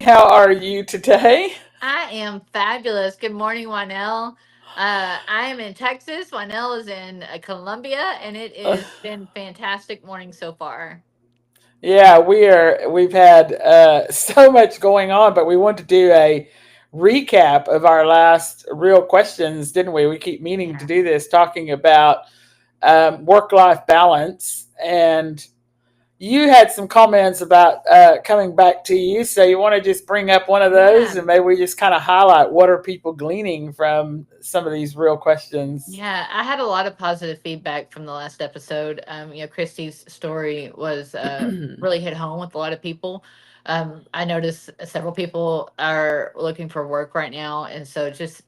How are you today? I am fabulous. Good morning, Juanelle. I am in Texas. Juanelle is in Colombia, and it has been fantastic morning so far. Yeah, we've had so much going on, but we want to do a recap of our last real questions, didn't we? We keep meaning to Yeah. do this, talking about work-life balance, and you had some comments about coming back to you. So you want to just bring up one of those, Yeah. and maybe we just kind of highlight what are people gleaning from some of these real questions. Yeah, I had a lot of positive feedback from the last episode. Christy's story was really hit home with a lot of people. I noticed several people are looking for work right now, and so just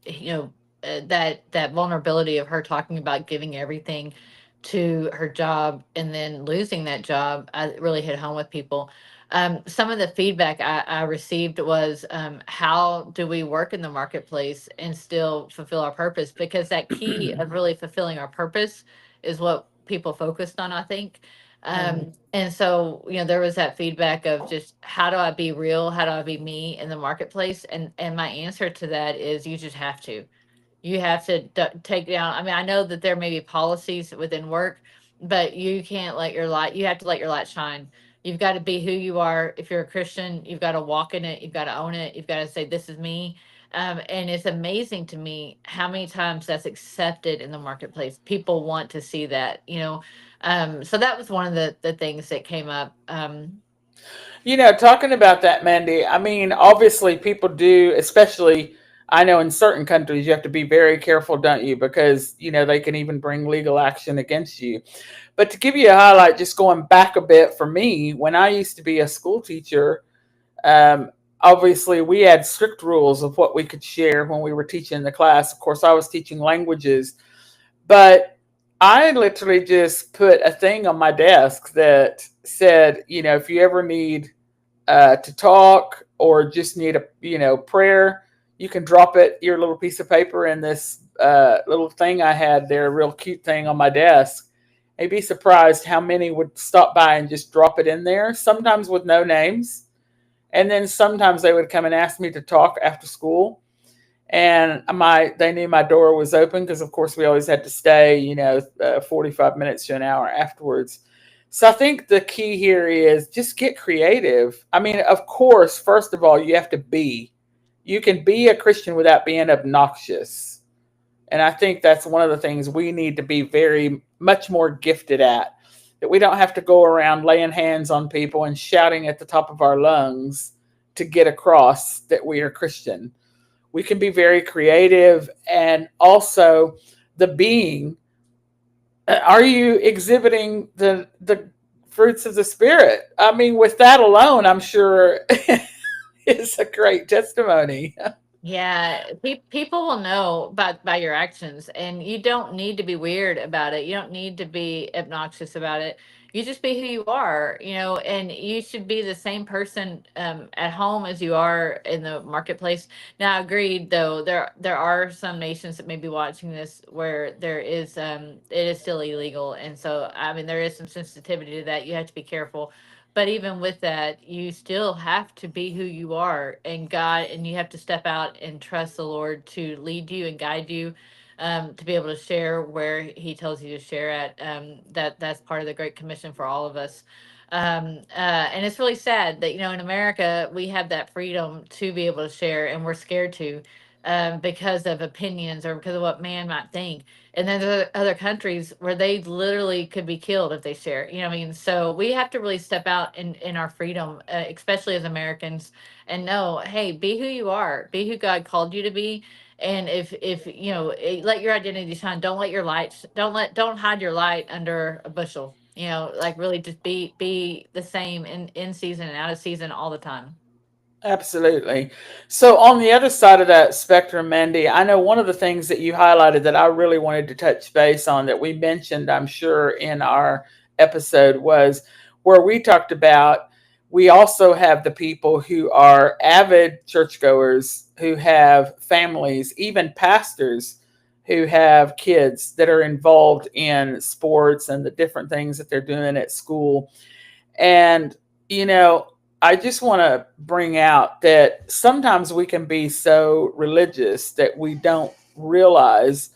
that vulnerability of her talking about giving everything to her job and then losing that job, really hit home with people. Some of the feedback I received was, how do we work in the marketplace and still fulfill our purpose? Because that key of really fulfilling our purpose is what people focused on, I think. And so, there was that feedback of just how do I be real? How do I be me in the marketplace? And my answer to that is you just have to. You have to take down. I mean, I know that there may be policies within work, but you can't let your light. You have to let your light shine. You've got to be who you are. If you're a Christian, you've got to walk in it. You've got to own it. You've got to say, "This is me." And it's amazing to me how many times that's accepted in the marketplace. People want to see that. So that was one of the things that came up. Talking about that, Mandy, I mean, obviously people do, especially I know in certain countries you have to be very careful, don't you? Because, they can even bring legal action against you. But to give you a highlight, just going back a bit for me, when I used to be a school teacher, um, obviously we had strict rules of what we could share when we were teaching the class. Of course, I was teaching languages, but I literally just put a thing on my desk that said, if you ever need to talk or just need a prayer, you can drop it your little piece of paper in this little thing I had there, a real cute thing on my desk. You'd be surprised how many would stop by and just drop it in there. Sometimes with no names, and then sometimes they would come and ask me to talk after school. And they knew my door was open because, of course, we always had to stay, 45 minutes to an hour afterwards. So I think the key here is just get creative. I mean, of course, first of all, you have to be. You can be a Christian without being obnoxious. And I think that's one of the things we need to be very much more gifted at. That we don't have to go around laying hands on people and shouting at the top of our lungs to get across that we are Christian. We can be very creative, and also the being. Are you exhibiting the fruits of the spirit? I mean, with that alone, I'm sure it's a great testimony. Yeah, people will know by your actions, and you don't need to be weird about it. You don't need to be obnoxious about it. You just be who you are, and you should be the same person at home as you are in the marketplace. Now, agreed though, there are some nations that may be watching this where it is still illegal, and so I mean there is some sensitivity to that. You have to be careful, but even with that, you still have to be who you are and God, and you have to step out and trust the Lord to lead you and guide you, to be able to share where He tells you to share at. That's part of the Great Commission for all of us. And it's really sad that in America we have that freedom to be able to share, and we're scared to. Because of opinions or because of what man might think, and then there are other countries where they literally could be killed if they share. You know what I mean? So we have to really step out in our freedom, especially as Americans, and know, hey, be who you are, be who God called you to be. And if let your identity shine. Don't let your light. Don't hide your light under a bushel. Like really just be the same in season and out of season all the time. Absolutely. So, on the other side of that spectrum, Mandy, I know one of the things that you highlighted that I really wanted to touch base on that we mentioned, I'm sure, in our episode was where we talked about we also have the people who are avid churchgoers, who have families, even pastors who have kids that are involved in sports and the different things that they're doing at school. And, you know, I just want to bring out that sometimes we can be so religious that we don't realize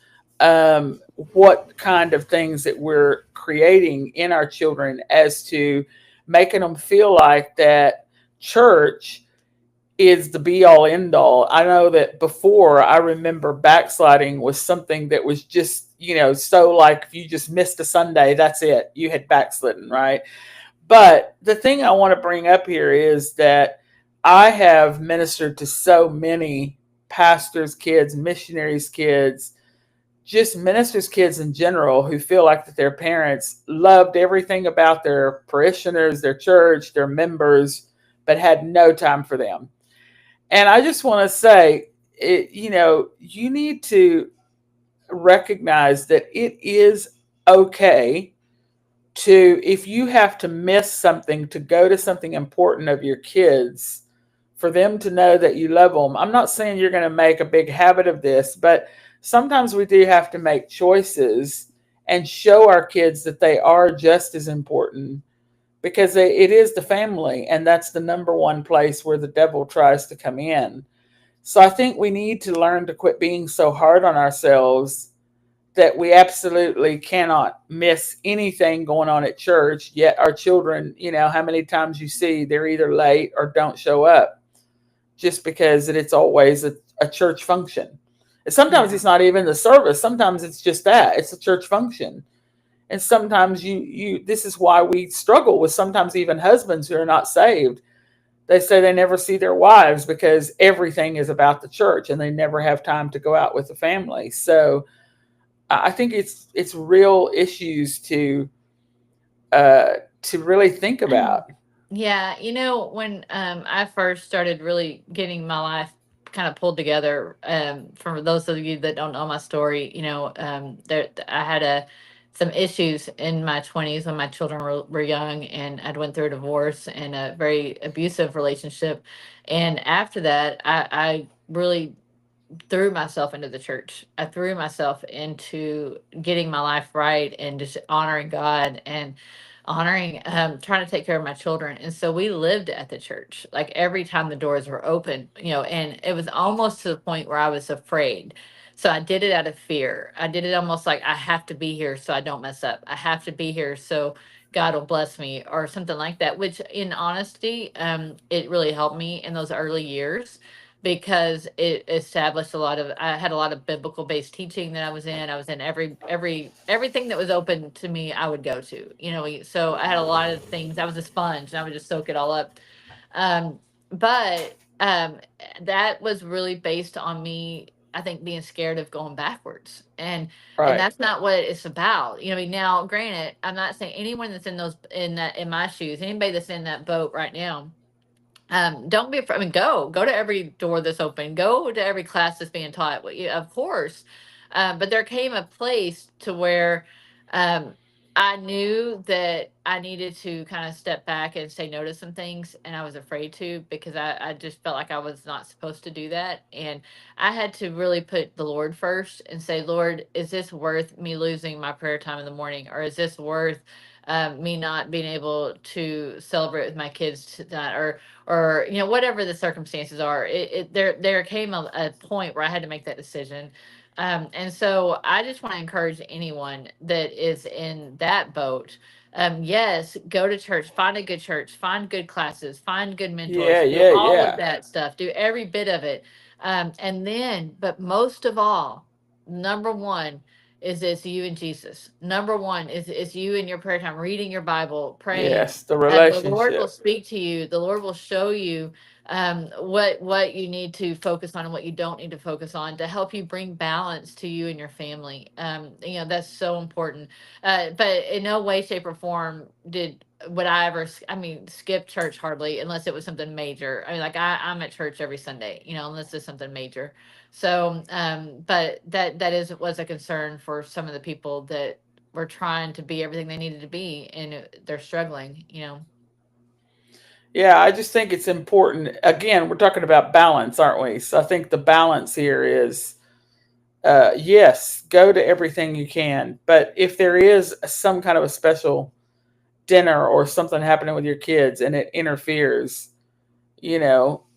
what kind of things that we're creating in our children, as to making them feel like that church is the be all end all. I know that before, I remember backsliding was something that was just, so like if you just missed a Sunday, that's it. You had backslidden, right? But the thing I want to bring up here is that I have ministered to so many pastors' kids, missionaries' kids, just ministers' kids in general, who feel like that their parents loved everything about their parishioners, their church, their members, but had no time for them. And I just want to say, you need to recognize that it is okay to, if you have to miss something to go to something important of your kids, for them to know that you love them. I'm not saying you're going to make a big habit of this, but sometimes we do have to make choices and show our kids that they are just as important, because it is the family, and that's the number one place where the devil tries to come in. So I think we need to learn to quit being so hard on ourselves that we absolutely cannot miss anything going on at church. Yet our children, how many times you see they're either late or don't show up just because it's always a church function. And sometimes Yeah. it's not even the service. Sometimes it's just that it's a church function. And sometimes you this is why we struggle with sometimes even husbands who are not saved. They say they never see their wives because everything is about the church, and they never have time to go out with the family. So I think it's real issues to really think about. Yeah, when I first started really getting my life kind of pulled together, for those of you that don't know my story, there I had some issues in my 20s when my children were young, and I'd went through a divorce and a very abusive relationship. And after that, I really threw myself into the church. I threw myself into getting my life right and just honoring God and honoring, trying to take care of my children. And so we lived at the church like every time the doors were open, and it was almost to the point where I was afraid. So I did it out of fear. I did it almost like I have to be here so I don't mess up. I have to be here so God will bless me or something like that, which in honesty, it really helped me in those early years because it established I had a lot of biblical based teaching that I was in everything that was open to me I would go to, so I had a lot of things. I was a sponge and I would just soak it all up. But that was really based on me, I think, being scared of going backwards. And Right. that's not what it's about. Now granted, I'm not saying anyone that's in my shoes, anybody that's in that boat right now, don't be afraid. I mean, go to every door that's open. Go to every class that's being taught. Well, yeah, of course, but there came a place to where um, I knew that I needed to kind of step back and say no to some things, and I was afraid to because I just felt like I was not supposed to do that, and I had to really put the Lord first and say, Lord, is this worth me losing my prayer time in the morning, or is this worth me not being able to celebrate with my kids tonight, or whatever the circumstances are. There came a point where I had to make that decision. And so I just want to encourage anyone that is in that boat. Yes, go to church, find a good church, find good classes, find good Yeah, mentors, do yeah, all of yeah. that stuff, do every bit of it. And then, but most of all, number one is it's you and Jesus. Number one is you in your prayer time, reading your Bible, praying. Yes, the The Lord will relationship. speak to you. The Lord will show you what you need to focus on and what you don't need to focus on to help you bring balance to you and your family. That's so important. But in no way, shape, or form would I ever. I mean, skip church hardly unless it was something major. I mean, like I'm at church every Sunday. Unless it's something major. So, but that was a concern for some of the people that were trying to be everything they needed to be, and they're struggling. Yeah, I just think it's important. Again, we're talking about balance, aren't we? So I think the balance here is, yes, go to everything you can. But if there is some kind of a special dinner or something happening with your kids and it interferes,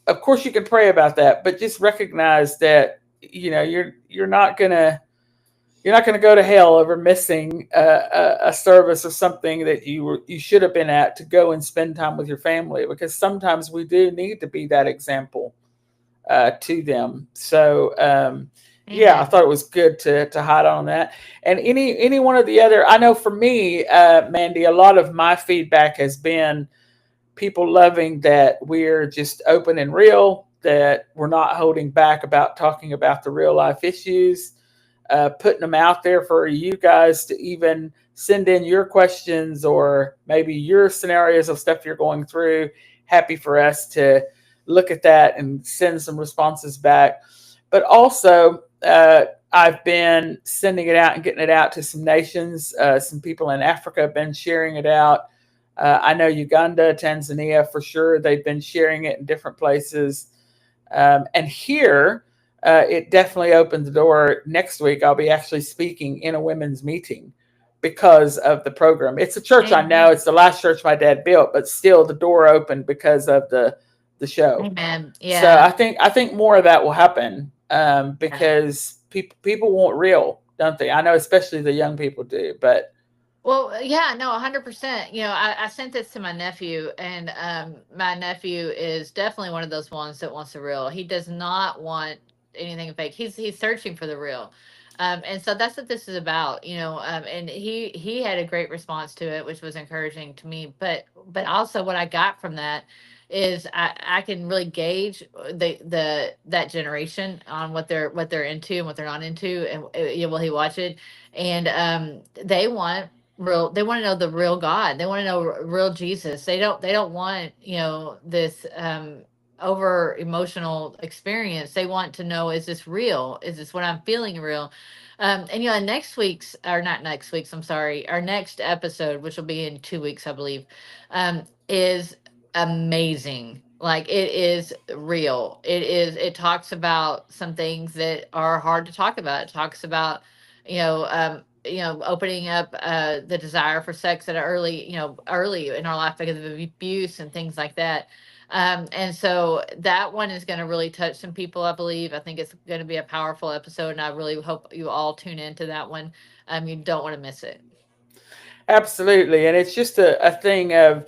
Of course you can pray about that, but just recognize that you're not gonna go to hell over missing a service or something that you should have been at to go and spend time with your family, because sometimes we do need to be that example to them. So yeah, I Amen. thought it was good to hide on that. And any one of the other, I know for me, Mandy, a lot of my feedback has been people loving that we're just open and real, that we're not holding back about talking about the real life issues, putting them out there for you guys to even send in your questions or maybe your scenarios of stuff you're going through. Happy for us to look at that and send some responses back. But also, I've been sending it out and getting it out to some nations. Some people in Africa have been sharing it out. I know Uganda, Tanzania for sure. They've been sharing it in different places. And here, it definitely opened the door. Next week, I'll be actually speaking in a women's meeting because of the program. It's a church I know. Amen. It's the last church my dad built, but still the door opened because of the show. Amen. So I Yeah. think I think more of that will happen Yeah. because people want real, don't they? I know, especially the young people do. But Well, yeah, no, 100%. I sent this to my nephew, and my nephew is definitely one of those ones that wants the real. He does not want anything fake. He's searching for the real. And so that's what this is about, and he had a great response to it, which was encouraging to me. But also what I got from that is I can really gauge the that generation on what they're into and what they're not into, and will he watch it? And they want to know the real God. They want to know real Jesus. They don't want, this over emotional experience. They want to know, is this real? Is this what I'm feeling real? And next week's, or not next week's, I'm sorry, our next episode, which will be in 2 weeks, I believe, is amazing. Like, it is real. It talks about some things that are hard to talk about. It talks about, opening up the desire for sex at early in our life because of abuse and things like that. And so that one is going to really touch some people, I believe. I think it's going to be a powerful episode, and I really hope you all tune into that one. You don't want to miss it. absolutely, and it's just a thing of,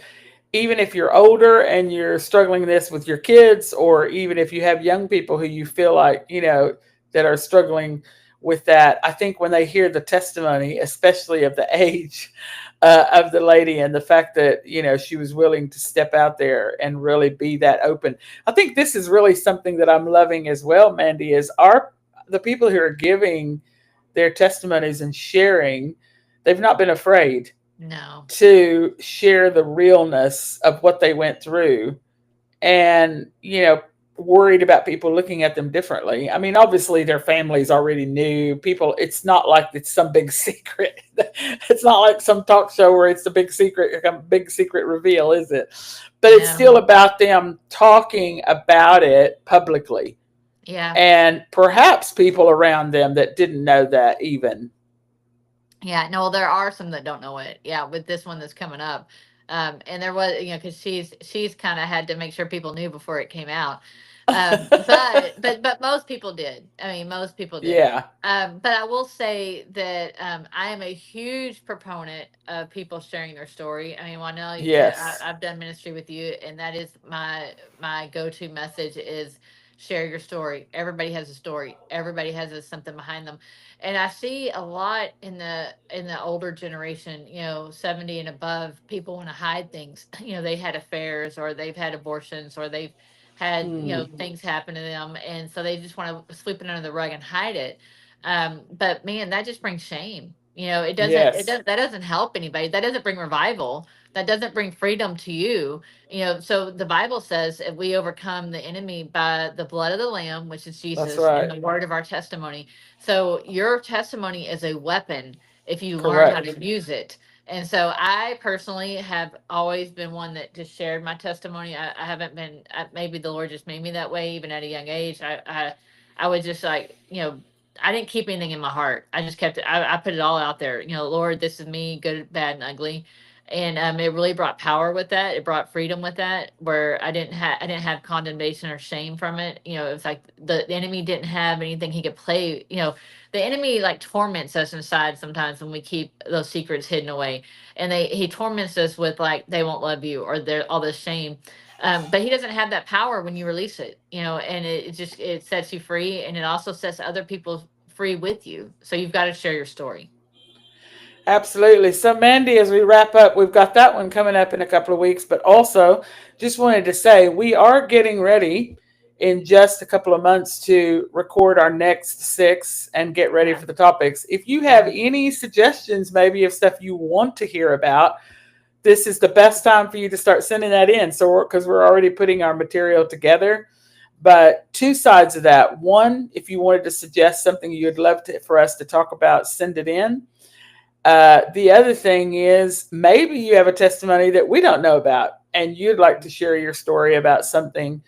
even if you're older and you're struggling this with your kids, or even if you have young people who you feel like, that are struggling with that, I think when they hear the testimony, especially of the age of the lady and the fact that, she was willing to step out there and really be that open. I think this is really something that I'm loving as well, Mandy, is the people who are giving their testimonies and sharing, they've not been afraid No. to share the realness of what they went through, and worried about people looking at them differently. I mean, obviously their families already knew. People, it's not like it's some big secret. It's not like some talk show where it's a big secret, a big secret reveal, is it? But it's still No. about them talking about it publicly, Yeah. and perhaps people around them that didn't know that even. Yeah, no, there are some that don't know it. Yeah, with this one that's coming up. And there was, because she's kind of had to make sure people knew before it came out. But most people did. I mean, most people did. Yeah. But I will say that I am a huge proponent of people sharing their story. I mean, well, I know that Yes. I've done ministry with you, and that is my go-to message is share your story. Everybody has a story. Everybody has something behind them, and I see a lot in the older generation, 70 and above, people want to hide things. They had affairs, or they've had abortions, or they've had, Mm. things happen to them, and so they just want to sweep it under the rug and hide it. But man, that just brings shame. Yes. That doesn't help anybody. That doesn't bring revival. That doesn't bring freedom to you. So the Bible says if we overcome the enemy by the blood of the lamb, which is That's Jesus, and right. the word of our testimony. So your testimony is a weapon if you learn how Correct. to use it. And so I personally have always been one that just shared my testimony. I haven't been, maybe the Lord just made me that way, even at a young age. I would just, like, I didn't keep anything in my heart. I just kept it, I put it all out there. Lord, this is me, good, bad, and ugly. And it really brought power with that. It brought freedom with that, where I didn't have condemnation or shame from it. You know, it was like the enemy didn't have anything he could play. You know, the enemy like torments us inside sometimes when we keep those secrets hidden away, and he torments us with like they won't love you or they're all this shame. But he doesn't have that power when you release it, you know, and it just it sets you free, and it also sets other people free with you. So you've got to share your story. Absolutely. So, Mandy, as we wrap up, we've got that one coming up in a couple of weeks, but also just wanted to say we are getting ready in just a couple of months to record our next 6 and get ready Yeah, for the topics. If you have yeah. any suggestions, maybe of stuff you want to hear about, this is the best time for you to start sending that in. So, because we're already putting our material together. But two sides of that. One, if you wanted to suggest something you'd love for us to talk about, send it in. The other thing is maybe you have a testimony that we don't know about and you'd like to share your story about something.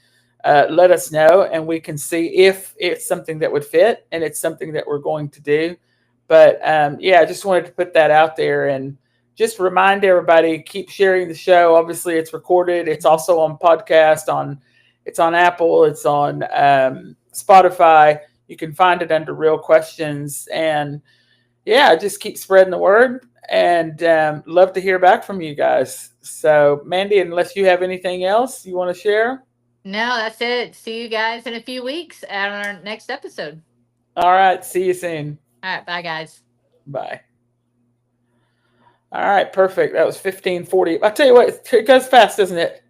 Let us know and we can see if it's something that would fit and it's something that we're going to do. But yeah, I just wanted to put that out there and just remind everybody keep sharing the show. Obviously, it's recorded. It's also on podcast. It's on Apple. It's on Spotify. You can find it under Real Questions and yeah, just keep spreading the word and love to hear back from you guys. So, Mandy, unless you have anything else you want to share? No, that's it. See you guys in a few weeks at our next episode. All right. See you soon. All right, bye guys. Bye. All right. Perfect. That was 15:40. I tell you what, it goes fast, doesn't it?